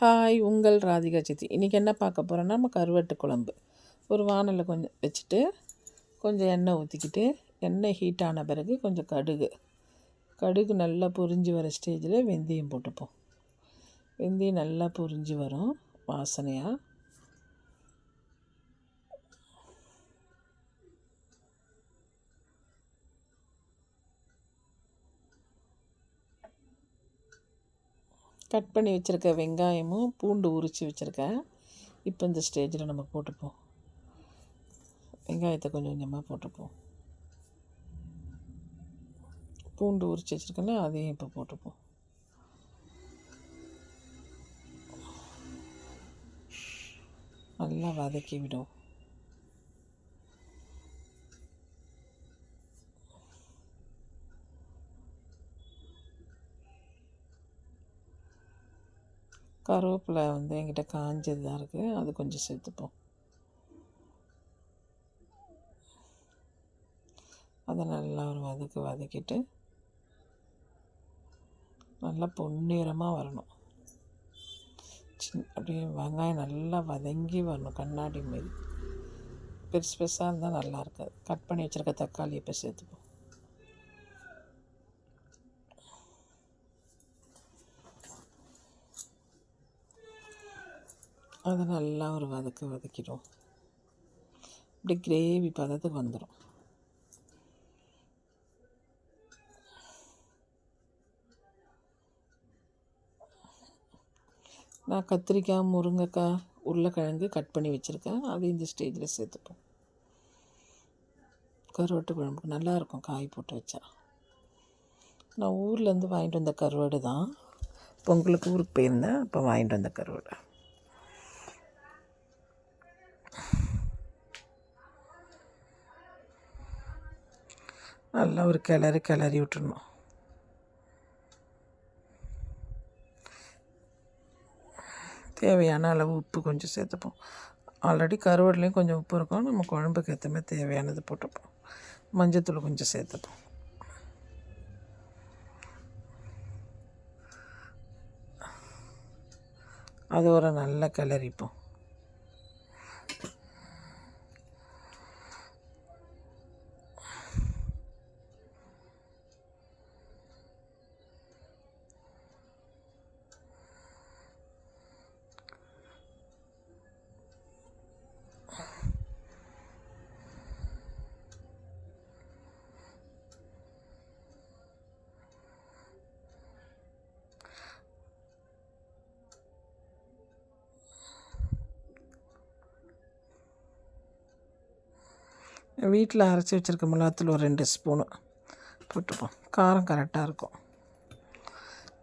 Hi, உங்கள் ராதிகா சித்தி. இன்றைக்கி என்ன பார்க்க போகிறோன்னா, நம்ம கருவாட்டு குழம்பு. ஒரு வானலில் கொஞ்சம் வச்சுட்டு கொஞ்சம் எண்ணெய் ஊற்றிக்கிட்டு, எண்ணெய் ஹீட் ஆன பிறகு கொஞ்சம் கடுகு நல்லா பொரிஞ்சு வர ஸ்டேஜில் வெந்தயம் போட்டுப்போம். வெந்தயம் நல்லா பொரிஞ்சு வரும் வாசனையாக. கட் பண்ணி வச்சுருக்க வெங்காயமும் பூண்டு உரித்து வச்சுருக்கேன். இப்போ இந்த ஸ்டேஜில் நம்ம போட்டுப்போம். வெங்காயத்தை கொஞ்சம் கொஞ்சமாக போட்டுப்போம். பூண்டு உரித்து வச்சுருக்கேன்னா அதையும் இப்போ போட்டுப்போம். நல்லா வதக்கி விடும். கருவேப்பிலை என்கிட்ட காஞ்சது தான் இருக்குது, அது கொஞ்சம் சேர்த்துப்போம். அதை நல்லா ஒரு வதக்கிட்டு நல்லா பொன்னிறமாக வரணும். அப்படியே வெங்காயம் நல்லா வதங்கி வரணும், கண்ணாடி மாரி. பெருசு பெருசாக இருந்தால் நல்லா இருக்காது. கட் பண்ணி வச்சுருக்க தக்காளி இப்போ சேர்த்துப்போம். அதை நல்லா ஒரு வதக்கிடும். இப்படி கிரேவி பதத்துக்கு வந்துடும். நான் கத்திரிக்காய், முருங்கைக்காய், உருளைக்கிழங்கு கட் பண்ணி வச்சுருக்கேன். அது இந்த ஸ்டேஜில் சேர்த்துப்போம். கருவாட்டு குழம்புக்கு நல்லாயிருக்கும் காய் போட்டு வச்சா. நான் ஊர்லேருந்து வாங்கிட்டு வந்த கருவாடு தான். பொங்கலுக்கு ஊருக்கு போயிருந்தேன், அப்போ வாங்கிட்டு வந்த கருவாடு. நல்லா ஒரு கிளறி விட்டுடணும். தேவையான அளவு உப்பு கொஞ்சம் சேர்த்துப்போம். ஆல்ரெடி கருவாடுலேயும் கொஞ்சம் உப்பு இருக்கும். நம்ம குழம்புக்கு ஏற்ற மாதிரி தேவையானது போட்டுப்போம். மஞ்சத்தூள் கொஞ்சம் சேர்த்துப்போம். அது ஒரு நல்ல கிளறிப்போம். வீட்டில் அரைச்சி வச்சுருக்க மிளகாத்தூள் ஒரு 2 ஸ்பூனு போட்டுப்போம். காரம் கரெக்டாக இருக்கும்.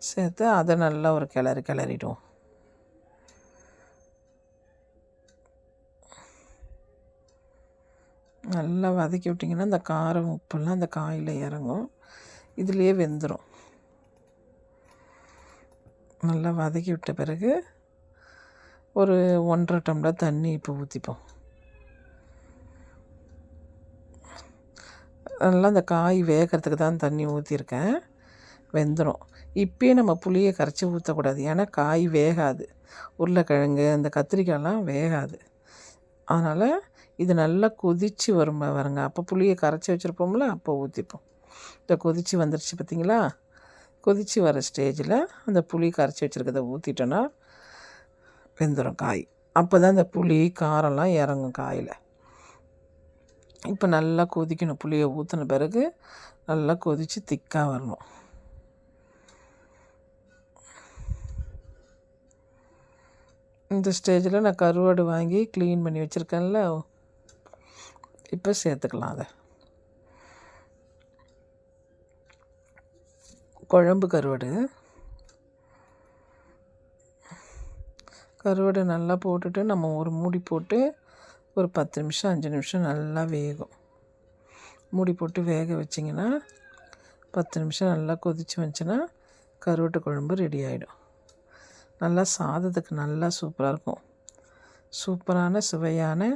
சேர்த்து அதை நல்லா ஒரு கிளறிடுவோம். நல்லா வதக்கி விட்டிங்கன்னா அந்த காரம் உப்புலாம் அந்த காயில் இறங்கும், இதுலேயே வெந்துடும். நல்லா வதக்கி விட்ட பிறகு ஒரு 1.5 டம்ளர் தண்ணி இப்போ ஊற்றிப்போம். நல்லா அந்த காய் வேகிறதுக்கு தான் தண்ணி ஊற்றிருக்கேன், வெந்துடும். இப்போயே நம்ம புளியை கரைச்சி ஊற்றக்கூடாது, ஏன்னா காய் வேகாது. உருளைக்கிழங்கு அந்த கத்திரிக்காயெலாம் வேகாது. அதனால் இது நல்லா கொதித்து வருங்க, அப்போ புளியை கரைச்சி வச்சுருப்போம்ல, அப்போ ஊற்றிப்போம். இந்த கொதித்து வந்துருச்சு பார்த்திங்களா? கொதித்து வர ஸ்டேஜில் அந்த புளி கரைச்சி வச்சுருக்கதை ஊற்றிட்டோன்னா வெந்துடும் காய். அப்போ தான் இந்த புளி காரம்லாம் இறங்கும் காயில். இப்போ நல்லா கொதிக்கணும். புளியை ஊற்றின பிறகு நல்லா கொதித்து திக்காக வரணும். இந்த ஸ்டேஜில் நான் கருவாடு வாங்கி க்ளீன் பண்ணி வச்சுருக்கேன்ல, இப்போ சேர்த்துக்கலாம். அதை குழம்பு கருவாடு நல்லா போட்டுட்டு நம்ம ஒரு மூடி போட்டு ஒரு 10 நிமிஷம் 5 நிமிஷம் நல்லா வேகும். மூடி போட்டு வேக வச்சிங்கன்னா 10 நிமிஷம் நல்லா கொதித்து வந்துச்சுன்னா கருவாட்டு குழம்பு ரெடி ஆகிடும். நல்லா சாதத்துக்கு நல்லா சூப்பராக இருக்கும். சூப்பரான சுவையான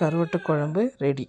கருவாட்டு குழம்பு ரெடி.